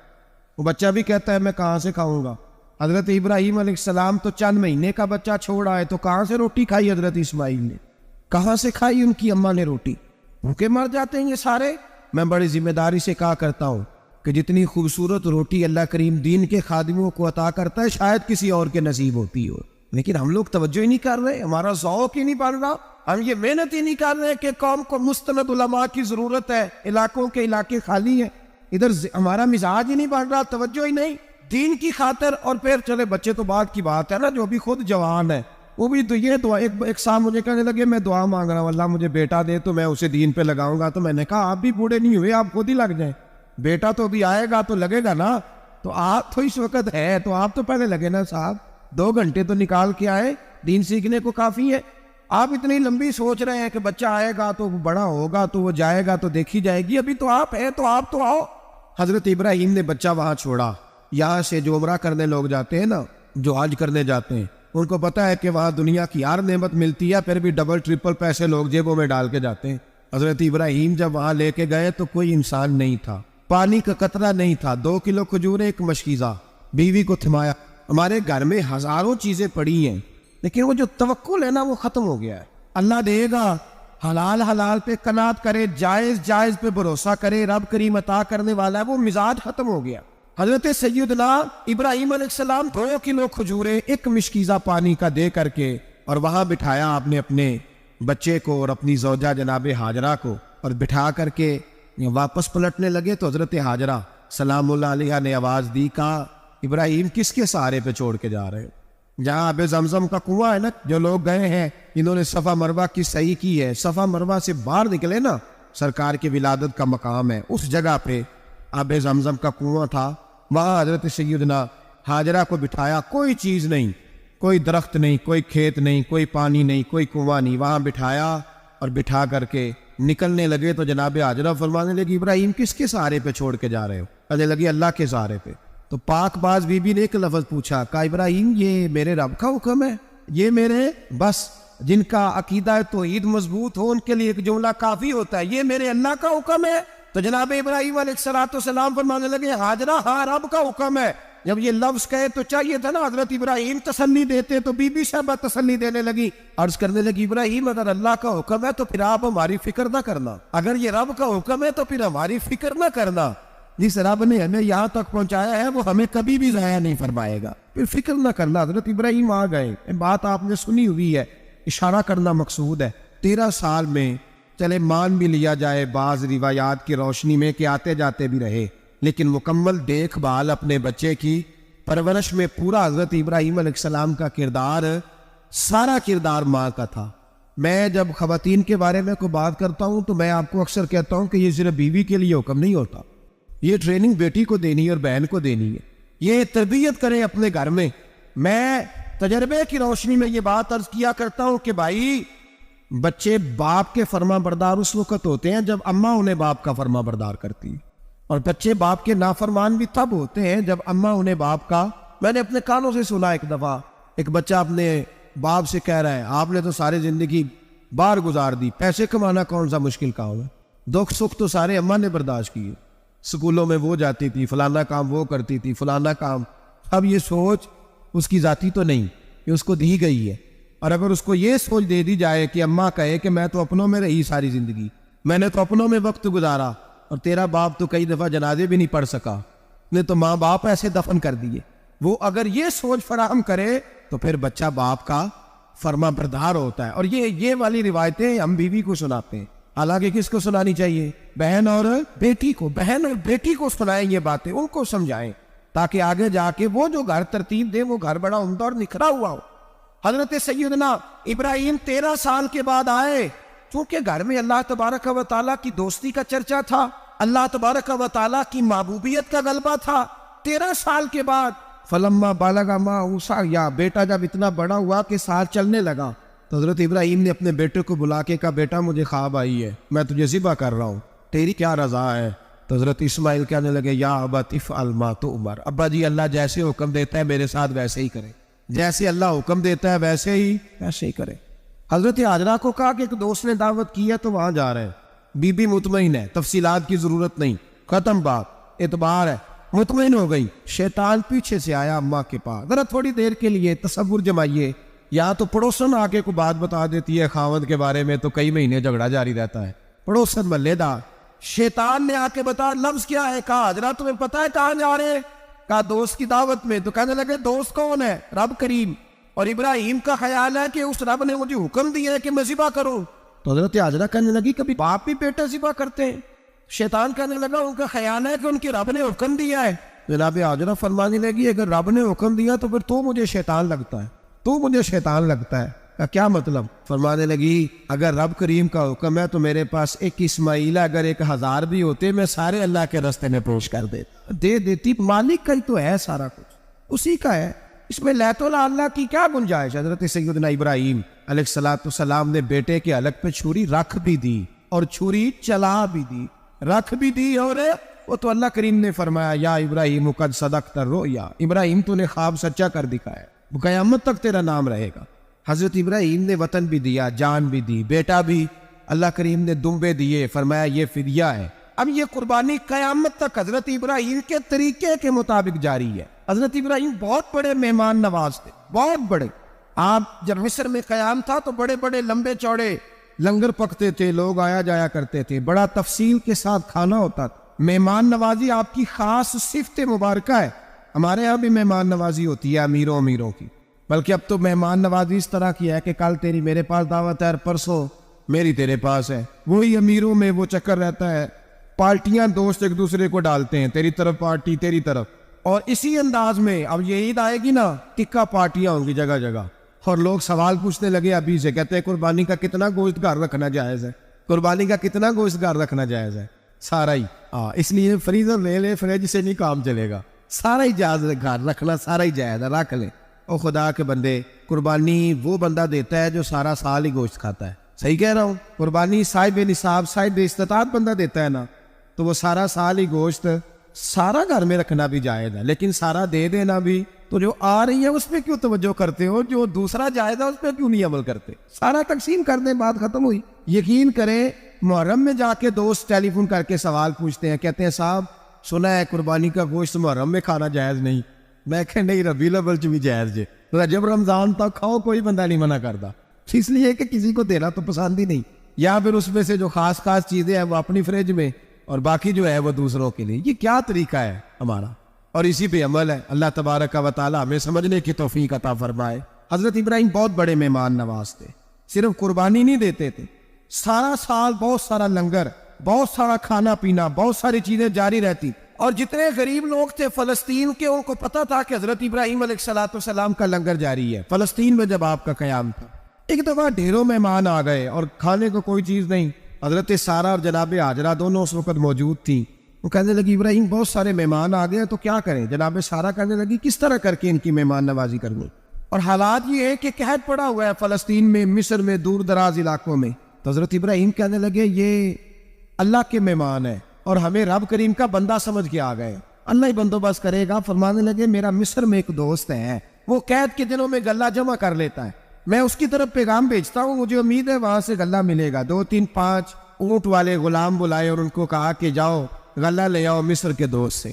وہ بچہ بھی کہتا ہے میں کہاں سے کھاؤں گا۔ حضرت ابراہیم علیہ السلام تو چند مہینے کا بچہ چھوڑ آئے، تو کہاں سے روٹی کھائی حضرت اسماعیل نے، کہاں سے کھائی ان کی اماں نے روٹی، بھوکے مر جاتے ہیں یہ سارے۔ میں بڑی ذمہ داری سے کہا کرتا ہوں کہ جتنی خوبصورت روٹی اللہ کریم دین کے خادموں کو عطا کرتا ہے شاید کسی اور کے نصیب ہوتی ہو، لیکن ہم لوگ توجہ ہی نہیں کر رہے، ہمارا ذوق ہی نہیں بڑھ رہا، ہم یہ محنت ہی نہیں کر رہے کہ قوم کو مستند علماء کی ضرورت ہے، علاقوں کے علاقے خالی ہیں، ادھر ہمارا مزاج ہی نہیں بڑھ رہا، توجہ ہی نہیں دین کی خاطر۔ اور پھر چلے بچے تو بعد کی بات ہے نا، جو بھی خود جوان ہے وہ بھی تو یہ دعا، ایک صاحب مجھے کہنے لگے میں دعا مانگ رہا ہوں اللہ مجھے بیٹا دے تو میں اسے دین پہ لگاؤں گا، تو میں نے کہا آپ بھی بوڑھے نہیں ہوئے، آپ خود ہی لگ جائیں، بیٹا تو ابھی آئے گا تو لگے گا نا، تو آپ تو اس وقت ہے تو آپ تو پہلے لگے نا صاحب، 2 گھنٹے تو نکال کے آئے، دین سیکھنے کو کافی ہے۔ آپ اتنی لمبی سوچ رہے ہیں کہ بچہ آئے گا تو بڑا ہوگا تو وہ جائے گا تو دیکھی جائے گی، ابھی تو آپ ہے تو آپ تو آؤ۔ حضرت ابراہیم نے بچہ وہاں چھوڑا، یہاں سے جو عمرہ کرنے لوگ جاتے ہیں نا، جو حج کرنے جاتے ہیں، ان کو پتا ہے کہ وہاں دنیا کی ہر نعمت ملتی ہے، پھر بھی ڈبل ٹرپل پیسے لوگ جیبوں میں ڈال کے جاتے ہیں۔ حضرت ابراہیم جب وہاں لے کے گئے تو کوئی انسان نہیں تھا، پانی کا قطرہ نہیں تھا، 2 کلو کھجور، ایک مشکیزہ، بیوی کو تھمایا۔ ہمارے گھر میں ہزاروں چیزیں پڑی ہیں لیکن وہ جو توکل ہے نا وہ ختم ہو گیا ہے۔ اللہ دے گا، حلال حلال پہ قناعت کرے، جائز جائز پہ بھروسہ کرے، رب کریم عطا کرنے والا ہے، وہ مزاج ختم ہو گیا۔ حضرت سیدنا ابراہیم علیہ السلام 2 کلو کھجورے، ایک مشکیزہ پانی کا دے کر کے، اور وہاں بٹھایا آپ نے اپنے بچے کو اور اپنی زوجہ جناب ہاجرہ کو، اور بٹھا کر کے واپس پلٹنے لگے تو حضرت ہاجرہ سلام اللہ علیہ نے آواز دی، کہا ابراہیم کس کے سہارے پہ چھوڑ کے جا رہے ہو؟ جہاں آب زمزم کا کنواں ہے نا، جو لوگ گئے ہیں انہوں نے صفا مروہ کی صحیح کی ہے، صفا مروہ سے باہر نکلے نا، سرکار کی ولادت کا مقام ہے، اس جگہ پہ آب زمزم کا کنواں تھا، وہاں حضرت سیدنا ہاجرہ کو بٹھایا، کوئی چیز نہیں، کوئی درخت نہیں، کوئی کھیت نہیں، کوئی پانی نہیں، کوئی کنواں نہیں، وہاں بٹھایا اور بٹھا کر کے نکلنے لگے تو جناب حاجرہ فرمانے لگی ابراہیم کس کے سہارے پہ چھوڑ کے جا رہے ہو؟ کہنے لگی اللہ کے سہارے پہ۔ تو پاک باز بی بی نے ایک لفظ پوچھا، کہا ابراہیم یہ میرے رب کا حکم ہے، یہ میرے بس جن کا عقیدہ توحید مضبوط ہو ان کے لیے ایک جملہ کافی ہوتا ہے، یہ میرے اللہ کا حکم ہے؟ تو جناب ابراہیم علیہ السلام فرمانے لگے حاجرہ ہاں رب کا حکم ہے۔ جب یہ لفظ کہے تو چاہیے تھا نا حضرت ابراہیم تسلی دیتے، تو بی بی صاحبہ تسلی دینے لگی، عرض کرنے لگی ابراہیم اگر اللہ کا حکم ہے تو پھر آپ ہماری فکر نہ کرنا، اگر یہ رب کا حکم ہے تو پھر ہماری فکر نہ کرنا، جس رب نے ہمیں یہاں تک پہنچایا ہے وہ ہمیں کبھی بھی ضائع نہیں فرمائے گا، پھر فکر نہ کرنا۔ حضرت ابراہیم آ گئے، بات آپ نے سنی ہوئی ہے، اشارہ کرنا مقصود ہے۔ 13 سال میں چلے مان بھی لیا جائے بعض روایات کی روشنی میں کہ آتے جاتے بھی رہے، لیکن مکمل دیکھ بھال اپنے بچے کی پرورش میں پورا حضرت ابراہیم علیہ السلام کا کردار، سارا کردار ماں کا تھا۔ میں جب خواتین کے بارے میں کوئی بات کرتا ہوں تو میں آپ کو اکثر کہتا ہوں کہ یہ صرف بیوی کے لیے حکم نہیں ہوتا، یہ ٹریننگ بیٹی کو دینی ہے اور بہن کو دینی ہے، یہ تربیت کریں اپنے گھر میں۔ میں تجربے کی روشنی میں یہ بات عرض کیا کرتا ہوں کہ بھائی بچے باپ کے فرما بردار اس وقت ہوتے ہیں جب اماں انہیں باپ کا فرما بردار کرتی ہے، اور بچے باپ کے نافرمان بھی تب ہوتے ہیں جب اماں انہیں باپ کا۔ میں نے اپنے کانوں سے سنا ایک دفعہ ایک بچہ اپنے باپ سے کہہ رہا ہے آپ نے تو ساری زندگی باہر گزار دی، پیسے کمانا کون سا مشکل کام ہے، دکھ سکھ تو سارے اماں نے برداشت کیے، سکولوں میں وہ جاتی تھی، فلانا کام وہ کرتی تھی، فلانا کام۔ اب یہ سوچ اس کی ذاتی تو نہیں، یہ اس کو دی گئی ہے، اور اگر اس کو یہ سوچ دے دی جائے کہ اماں کہے کہ میں تو اپنوں میں رہی ساری زندگی، میں نے تو اپنوں میں وقت گزارا، اور تیرا باپ تو کئی دفعہ جنازے بھی نہیں پڑھ سکا، نے تو ماں باپ ایسے دفن کر دیے، وہ اگر یہ سوچ فراہم کرے تو پھر بچہ باپ کا فرما بردار ہوتا ہے۔ اور یہ والی روایتیں ہم بیوی کو سناتے ہیں، حالانکہ کس کو سنانی چاہیے؟ بہن اور بیٹی کو، بہن اور بیٹی کو سنائیں یہ باتیں، ان کو سمجھائیں، تاکہ آگے جا کے وہ جو گھر ترتیب دے وہ گھر بڑا عمدہ اور نکھرا ہوا ہو۔ حضرت سیدنا ابراہیم 13 سال کے بعد آئے، چونکہ گھر میں اللہ تبارک و تعالیٰ کی دوستی کا چرچا تھا، اللہ تبارک و تعالیٰ کی محبوبیت کا غلبہ تھا۔ 13 سال کے بعد فلما بالغ معہ السعی، بیٹا جب اتنا بڑا ہوا کہ ساتھ چلنے لگا، تو حضرت ابراہیم نے اپنے بیٹے کو بلا کے کہا بیٹا مجھے خواب آئی ہے، میں تجھے ذبح کر رہا ہوں، تیری کیا رضا ہے؟ تو حضرت اسماعیل کہنے لگے یا ابت افعل ما تؤمر، ابا جی اللہ جیسے حکم دیتا ہے میرے ساتھ ویسے ہی کرے، جیسے اللہ حکم دیتا ہے ویسے ہی کرے۔ حضرت حاجرہ کو کہا کہ ایک دوست نے دعوت کی ہے تو وہاں جا رہے ہیں، بی بی مطمئن ہے، تفصیلات کی ضرورت نہیں، ختم بات، اعتبار ہے، مطمئن ہو گئی۔ شیطان پیچھے سے آیا اماں کے پاس، ذرا تھوڑی دیر کے لیے تصور جمائیے، یا تو پڑوسن آ کے کوئی بات بتا دیتی ہے خاوند کے بارے میں تو کئی مہینے جھگڑا جاری رہتا ہے، پڑوسن محلے دار۔ شیطان نے آ کے بتا لفظ کیا ہے؟ کہا حاجرہ تمہیں پتہ ہے کہاں جا رہے ہیں؟ کہا دوست کی دعوت میں۔ تو کہنے لگے دوست کون ہے؟ رب کریم، اور ابراہیم کا خیال ہے کہ اس رب نے مجھے حکم دیا ہے کہ میں ذبح کروں۔ تو حضرت حاجرہ کہنے لگی کبھی باپ بھی بیٹا ذبح کرتے ہیں؟ شیطان کہنے لگا ان کا خیال ہے کہ ان کے رب نے حکم دیا ہے۔ جناب حاجرہ فرمانے لگی اگر رب نے حکم دیا تو پھر تو مجھے شیطان لگتا ہے، تو مجھے شیطان لگتا ہے۔ کیا مطلب؟ فرمانے لگی اگر رب کریم کا حکم ہے تو میرے پاس ایک اسماعیل ہے، اگر 1000 بھی ہوتے میں سارے اللہ کے راستے میں پیش کر دیتی، مالک کا ہی تو ہے سارا کچھ، اسی کا ہے، اس میں لیت اللہ کی کیا گنجائش؟ حضرت سیدنا ابراہیم علیہ السلام نے بیٹے کے حلق پہ چھری رکھ بھی دی اور چھری چلا بھی دی، رکھ بھی دی، اور وہ تو اللہ کریم نے فرمایا یا ابراہیم قد صدقت الرؤیا، ابراہیم تو نے خواب سچا کر دکھایا، وہ قیامت تک تیرا نام رہے گا۔ حضرت ابراہیم نے وطن بھی دیا، جان بھی دی، بیٹا بھی، اللہ کریم نے دمبے دیے، فرمایا یہ فدیہ ہے۔ اب یہ قربانی قیامت تک حضرت ابراہیم کے طریقے کے مطابق جاری ہے۔ حضرت ابراہیم بہت بڑے مہمان نواز تھے، بہت بڑے۔ آپ جب مصر میں قیام تھا تو بڑے بڑے لمبے چوڑے لنگر پکتے تھے، لوگ آیا جایا کرتے تھے، بڑا تفصیل کے ساتھ کھانا ہوتا تھا۔ مہمان نوازی آپ کی خاص صفت مبارکہ ہے، ہمارے یہاں بھی مہمان نوازی ہوتی ہے امیروں کی، بلکہ اب تو مہمان نوازی اس طرح کی ہے کہ کل تیری میرے پاس دعوت ہے اور پرسوں میری تیرے پاس ہے، وہی امیروں میں وہ چکر رہتا ہے، پارٹیاں دوست ایک دوسرے کو ڈالتے ہیں، تیری طرف پارٹی تیری طرف، اور اسی انداز میں اب یہ عید آئے گی نا، ٹکا پارٹیاں ہوں گی جگہ جگہ، اور لوگ سوال پوچھنے لگے ابھی سے، کہتے ہیں قربانی کا کتنا گوشت گھر رکھنا جائز ہے، قربانی کا کتنا گوشت گھر رکھنا جائز ہے؟ سارا ہی، اس لیے فریزر لے لے، فریج سے نہیں کام چلے گا، سارا ہی جائز ہے، گھر رکھنا سارا ہی جائز ہے، رکھ لیں۔ اور خدا کے بندے، قربانی وہ بندہ دیتا ہے جو سارا سال ہی گوشت کھاتا ہے، صحیح کہہ رہا ہوں؟ قربانی صاحب نصاب صاحب استطاعت بندہ دیتا ہے نا، تو وہ سارا سال ہی گوشت سارا گھر میں رکھنا بھی جائز ہے، لیکن سارا دے دینا بھی، تو جو آ رہی ہے اس پہ کیوں توجہ کرتے ہو؟ جو دوسرا جائز ہے اس پہ کیوں نہیں عمل کرتے؟ سارا تقسیم کر دیں، بات ختم ہوئی۔ یقین کریں محرم میں جا کے دوست ٹیلی فون کر کے سوال پوچھتے ہیں، کہتے ہیں صاحب سنا ہے قربانی کا گوشت محرم میں کھانا جائز نہیں۔ میں کہ نہیں، ربیع الاول چ بھی جائز جے، جب رمضان تک کھاؤ کوئی بندہ نہیں منع کرتا، اس لیے کہ کسی کو دینا تو پسند ہی نہیں، یا پھر اس میں سے جو خاص چیزیں ہیں وہ اپنی فریج میں اور باقی جو ہے وہ دوسروں کے لیے۔ یہ کیا طریقہ ہے ہمارا؟ اور اسی پہ عمل ہے۔ اللہ تبارک و تعالی ہمیں سمجھنے کی توفیق عطا فرمائے۔ حضرت ابراہیم بہت بڑے مہمان نواز تھے، صرف قربانی نہیں دیتے تھے، سارا سال بہت سارا لنگر، بہت سارا کھانا پینا، بہت ساری چیزیں جاری رہتی، اور جتنے غریب لوگ تھے فلسطین کے ان کو پتہ تھا کہ حضرت ابراہیم علیہ السلام کا لنگر جاری ہے فلسطین میں جب آپ کا قیام تھا۔ ایک دفعہ ڈھیروں مہمان آ گئے اور کھانے کو کوئی چیز نہیں، حضرت سارہ اور جناب ہاجرہ دونوں اس وقت موجود تھیں۔ وہ کہنے لگی ابراہیم بہت سارے مہمان آ گئے تو کیا کریں؟ جناب سارہ کہنے لگی کس طرح کر کے ان کی مہمان نوازی کرنی؟ اور حالات یہ ہے کہ قحط پڑا ہوا ہے فلسطین میں، مصر میں، دور دراز علاقوں میں۔ تو حضرت ابراہیم کہنے لگے یہ اللہ کے مہمان ہیں اور ہمیں رب کریم کا بندہ سمجھ کے آ گئے، اللہ ہی بندوبست کرے گا۔ فرمانے لگے میرا مصر میں ایک دوست ہے، وہ قید کے دنوں میں غلہ جمع کر لیتا ہے، میں اس کی طرف پیغام بھیجتا ہوں، مجھے امید ہے وہاں سے غلہ ملے گا۔ 2 3 5 اونٹ والے غلام بلائے اور ان کو کہا کہ جاؤ غلہ لے آؤ مصر کے دوست سے۔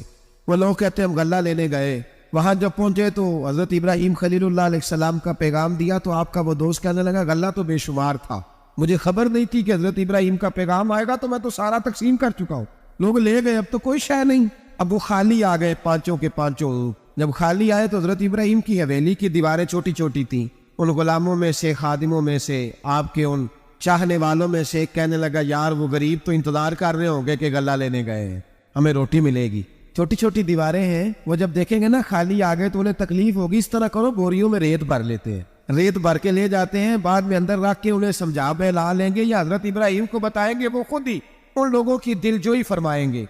وہ لوگ کہتے ہیں ہم غلہ لینے گئے، وہاں جب پہنچے تو حضرت ابراہیم خلیل اللہ علیہ السلام کا پیغام دیا تو آپ کا وہ دوست کہنے لگا غلہ تو بے شمار تھا، مجھے خبر نہیں تھی کہ حضرت ابراہیم کا پیغام آئے گا، تو میں تو سارا تقسیم کر چکا ہوں، لوگ لے گئے، اب تو کوئی شے نہیں۔ اب وہ خالی آ گئے پانچوں کے پانچوں۔ جب خالی آئے تو حضرت ابراہیم کی حویلی کی دیواریں چھوٹی چھوٹی تھیں، ان غلاموں میں سے، خادموں میں سے، آپ کے ان چاہنے والوں میں سے ایک کہنے لگا یار وہ غریب تو انتظار کر رہے ہوں گے کہ غلہ لینے گئے ہیں، ہمیں روٹی ملے گی۔ چھوٹی چھوٹی دیواریں ہیں، وہ جب دیکھیں گے نا خالی آ گئے تو انہیں تکلیف ہوگی، اس طرح کرو بوریوں میں ریت بھر لیتے ہیں، ریت بھر کے لے جاتے ہیں، بعد میں اندر رکھ کے انہیں سمجھا بہلا لیں گے یا حضرت ابراہیم کو بتائیں گے، وہ خود ہی ان لوگوں کی دل جوئی فرمائیں گے۔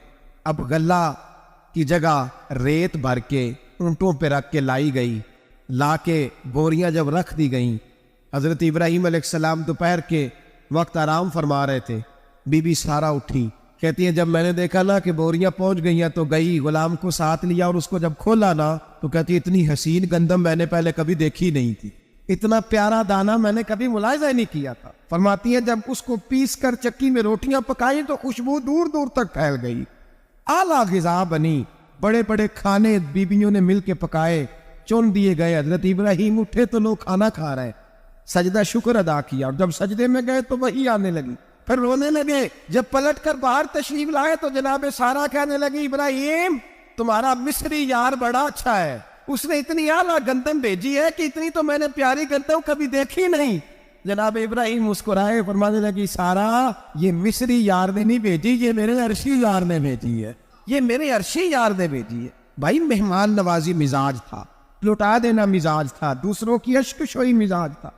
اب غلہ کی جگہ ریت بھر کے اونٹوں پہ رکھ کے لائی گئی، لا کے بوریاں جب رکھ دی گئیں، حضرت ابراہیم علیہ السلام دوپہر کے وقت آرام فرما رہے تھے، بی بی سارہ اٹھی، کہتی ہیں جب میں نے دیکھا نا کہ بوریاں پہنچ گئی ہیں تو گئی، غلام کو ساتھ لیا اور اس کو جب کھولا نا تو کہتی اتنی حسین گندم میں نے پہلے کبھی دیکھی نہیں تھی، اتنا پیارا دانہ میں نے کبھی ملاحظہ نہیں کیا تھا۔ فرماتی ہے جب اس کو پیس کر چکی میں روٹیاں پکائی تو خوشبو دور دور تک پھیل گئی، اعلیٰ غذا بنی، بڑے بڑے کھانے بیویوں نے مل کے پکائے، چن دیے گئے۔ حضرت ابراہیم اٹھے تو لوگ کھانا کھا رہے، سجدہ شکر ادا کیا، اور جب سجدے میں گئے تو وہی آنے لگی، پھر رونے لگے۔ جب پلٹ کر باہر تشریف لائے تو جناب سارہ کہنے لگی ابراہیم تمہارا مصری یار بڑا اچھا ہے، اس نے اتنی اعلیٰ گندم بھیجی ہے کہ اتنی تو میں نے پیاری گندم کبھی دیکھی نہیں۔ جناب ابراہیم مسکرائے، فرمانے لگی سارہ یہ مصری یار نے نہیں بھیجی، یہ میرے عرشی یار نے بھیجی ہے، یہ میرے عرشی یار نے بھیجی ہے۔ بھائی مہمان نوازی مزاج تھا، لٹا دینا مزاج تھا، دوسروں کی اشک شوئی مزاج تھا۔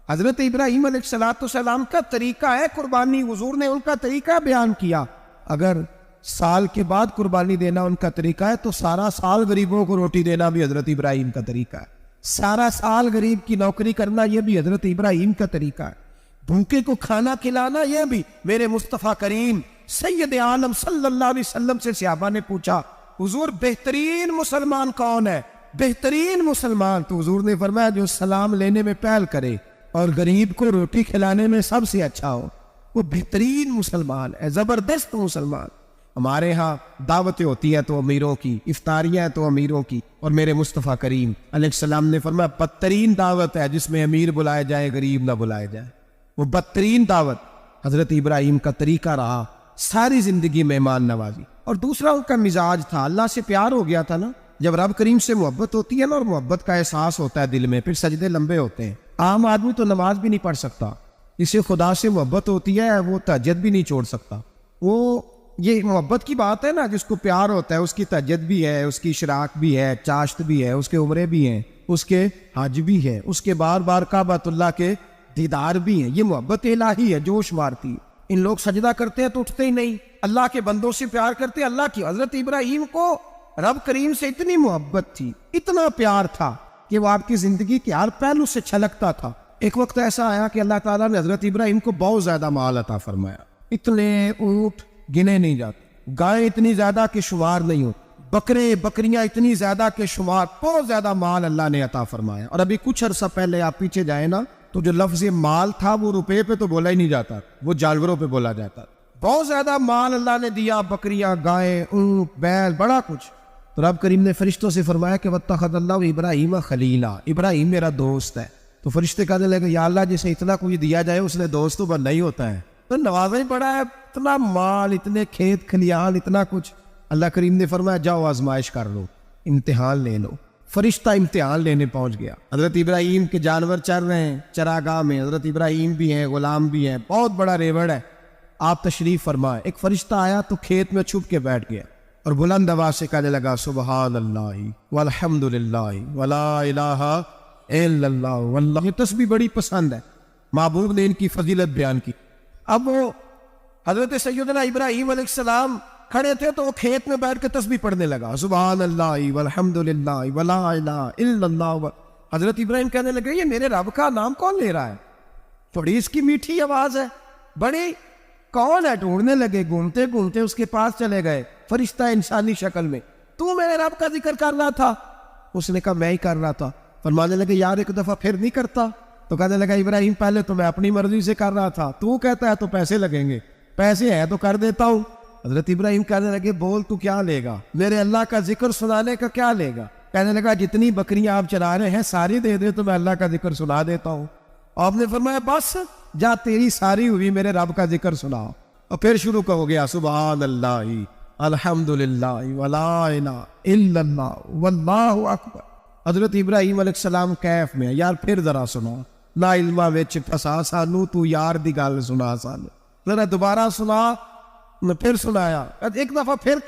حضرت ابراہیم علیہ السلام کا طریقہ ہے قربانی، حضور نے ان کا طریقہ بیان کیا۔ اگر سال کے بعد قربانی دینا ان کا طریقہ ہے تو سارا سال غریبوں کو روٹی دینا بھی حضرت ابراہیم کا طریقہ ہے، سارا سال غریب کی نوکری کرنا یہ بھی حضرت ابراہیم کا طریقہ ہے، بھوکے کو کھانا کھلانا یہ بھی۔ میرے مصطفیٰ کریم سید عالم صلی اللہ علیہ وسلم سے صحابہ نے پوچھا حضور بہترین مسلمان کون ہے؟ بہترین مسلمان تو حضور نے فرمایا جو سلام لینے میں پہل کرے اور غریب کو روٹی کھلانے میں سب سے اچھا ہو، وہ بہترین مسلمان ہے، زبردست مسلمان۔ ہمارے ہاں دعوتیں ہوتی ہیں تو امیروں کی، افطاریاں ہیں تو امیروں کی، اور میرے مصطفیٰ کریم علیہ السلام نے فرمایا بدترین دعوت ہے جس میں امیر بلائے جائے غریب نہ بلائے جائے، وہ بدترین دعوت حضرت ابراہیم کا طریقہ رہا، ساری زندگی مہمان نوازی۔ اور دوسرا ان کا مزاج تھا، اللہ سے پیار ہو گیا تھا نا، جب رب کریم سے محبت ہوتی ہے نا اور محبت کا احساس ہوتا ہے دل میں، پھر سجدے لمبے ہوتے ہیں۔ عام آدمی تو نماز بھی نہیں پڑھ سکتا، اسے خدا سے محبت ہوتی ہے وہ تہجد بھی نہیں چھوڑ سکتا۔ وہ یہ محبت کی بات ہے نا، جس کو پیار ہوتا ہے اس کی تہجد بھی ہے، اس کی اشراق بھی ہے، چاشت بھی ہے، اس کے عمرے بھی ہیں، اس کے حج بھی ہے، اس کے بار بار کعبۃ اللہ کے دیدار بھی ہیں۔ یہ محبت الہی ہے، جوش مارتی ہے۔ ان لوگ سجدہ کرتے ہیں تو اٹھتے ہی نہیں، اللہ کے بندوں سے پیار کرتے ہیں، اللہ کی۔ حضرت ابراہیم کو رب کریم سے اتنی محبت تھی، اتنا پیار تھا کہ وہ آپ کی زندگی کے ہر پہلو سے چھلکتا تھا۔ ایک وقت ایسا آیا کہ اللہ تعالیٰ نے حضرت ابراہیم کو بہت زیادہ مال عطا فرمایا. اتنے اونٹ گنے نہیں جاتے، گائیں اتنی زیادہ کہ شمار نہیں ہوتے، بکرے بکریاں اتنی زیادہ کہ شمار، بہت زیادہ مال اللہ نے عطا فرمایا. اور ابھی کچھ عرصہ پہلے آپ پیچھے جائیں نا تو جو لفظ مال تھا وہ روپے پہ تو بولا ہی نہیں جاتا، وہ جانوروں پہ بولا جاتا. بہت زیادہ مال اللہ نے دیا، بکریاں، گائیں، اونٹ، بیل، بڑا کچھ. تو رب کریم نے فرشتوں سے فرمایا کہ واتخذ اللہ ابراہیم خلیلا، ابراہیم میرا دوست ہے. تو فرشتے کہنے لگے یا اللہ جسے اتنا کچھ دیا جائے اس نے دوست تو بننا ہی ہوتا ہے، تو نوازا ہی پڑا ہے، اتنا مال، اتنے کھیت کھلیان، اتنا کچھ. اللہ کریم نے فرمایا جاؤ آزمائش کر لو، امتحان لے لو. فرشتہ امتحان لینے پہنچ گیا. حضرت ابراہیم کے جانور چر رہے ہیں چراگاہ میں، حضرت ابراہیم بھی ہیں، غلام بھی ہیں، بہت بڑا ریوڑ ہے. آپ تشریف فرمائے. ایک فرشتہ آیا تو کھیت میں چھپ کے بیٹھ گیا اور بلند آواز سے کہنے لگا سبحان اللہ والحمد للہ ولا الہ الا اللہ واللہ. یہ تسبیح بڑی پسند ہے، محبوب نے ان کی فضیلت بیان کی. اب وہ حضرت سیدنا ابراہیم علیہ السلام کھڑے تھے تو وہ کھیت میں بیٹھ کے تسبیح پڑھنے لگا سبحان اللہ والحمد للہ ولا الہ الا اللہ. حضرت ابراہیم کہنے لگے یہ میرے رب کا نام کون لے رہا ہے؟ تھوڑی اس کی میٹھی آواز ہے، بڑی، کون ہے؟ ڈھونڈنے لگے، گھومتے گھومتے اس کے پاس چلے گئے. فرشتہ انسانی شکل میں، تو میرے رب کا ذکر کر رہا تھا؟ اس نے کہا میں ہی کر رہا تھا. فرمانے لگے یار ایک دفعہ پھر نہیں کرتا؟ تو کہنے لگا ابراہیم پہلے تو میں اپنی مرضی سے کر رہا تھا، تو کہتا ہے تو پیسے لگیں گے، پیسے ہیں تو کر دیتا ہوں. حضرت ابراہیم کہنے لگے بول تو کیا لے گا؟ میرے اللہ کا ذکر سنانے کا کیا لے گا؟ کہنے لگا جتنی بکریاں آپ چلا رہے ہیں ساری دے دے تو میں اللہ کا ذکر سنا دیتا ہوں. آپ نے فرمایا بس جا تیری ساری ہوئی، میرے رب کا ذکر سنا. اور پھر شروع ہو گیا سبحان اللہ الحمد للہ ولا الہ الا اللہ واللہ اکبر. حضرت ابراہیم علیہ السلام کیف میں یار پھر ذرا سنا، لا علما وچ پھسا سانو، تو یار دی گل سنا سانو. ذرا دوبارہ سنا. میں پھر سنایا، ایک دفعہ پھر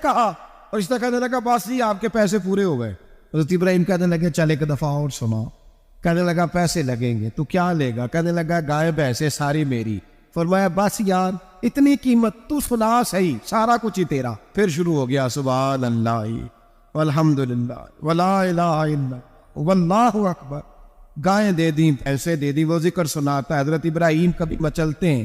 کہا، اور اس طرح کہنے لگا بس جی آپ کے پیسے پورے ہو گئے. حضرت ابراہیم کہنے لگے چل ایک دفعہ اور سنا. کہنے لگا پیسے لگیں گے. تو کیا لے گا؟ کہنے لگا گائے بھینسیں ساری میری. فرمایا بس یار اتنی قیمت، تو سنا صحیح، سارا کچھ ہی تیرا. پھر شروع ہو گیا سبحان اللہ والحمد للہ ولا الہ الا اللہ واللہ اکبر. گائیں دے دی، پیسے دے دی، وہ ذکر سناتا ہے. حضرت ابراہیم کبھی مچلتے ہیں،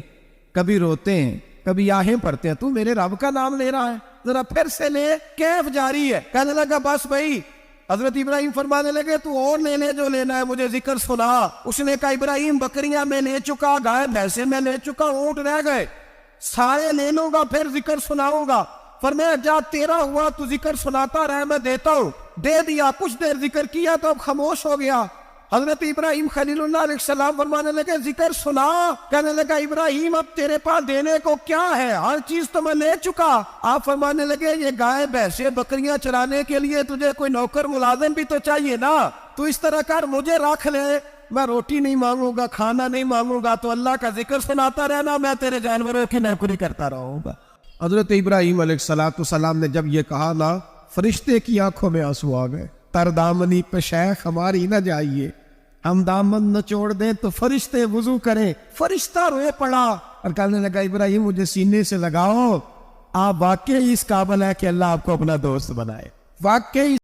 کبھی روتے ہیں، کبھی آہیں پڑھتے ہیں. تو میرے رب کا نام لے رہا ہے، ذرا پھر سے لے. کیف جاری ہے. کہنے لگا بس بھائی. حضرت ابراہیم فرمانے لگے تو اور لے لے جو لینا ہے، مجھے ذکر سنا. اس نے کہا ابراہیم بکریاں میں لے چکا، گائے بھینسیں میں لے چکا، اونٹ رہ گئے، سارے لے لوں گا پھر ذکر سناؤں گا. فرمایا جا تیرا ہوا تو ذکر سناتا رہ، میں دیتا ہوں. دے دیا، کچھ دیر ذکر کیا تو اب خاموش ہو گیا. حضرت ابراہیم خلیل اللہ علیہ السلام فرمانے لگے ذکر سنا. کہنے لگا ابراہیم اب تیرے پاس دینے کو کیا ہے؟ ہر چیز تو میں لے چکا. آپ فرمانے لگے یہ گائے بھینسیں بکریاں چرانے کے لیے تجھے کوئی نوکر ملازم بھی تو چاہیے نا. تو اس طرح کر مجھے رکھ لے، میں روٹی نہیں مانگوں گا، کھانا نہیں مانگوں گا، تو اللہ کا ذکر سناتا رہنا، میں تیرے جانوروں کی نوکری کرتا رہوں گا. حضرت ابراہیم علیہ السلام نے جب یہ کہا نا، فرشتے کی آنکھوں میں آنسو آ گئے. تر دامنی پہ شیخ ہماری نہ جائیے، ہم دامن نہ چھوڑ دیں تو فرشتے وضو کریں. فرشتہ روئے پڑا اور کہنے لگا ابراہیم مجھے سینے سے لگاؤ، آپ واقعی اس قابل ہے کہ اللہ آپ کو اپنا دوست بنائے. واقعی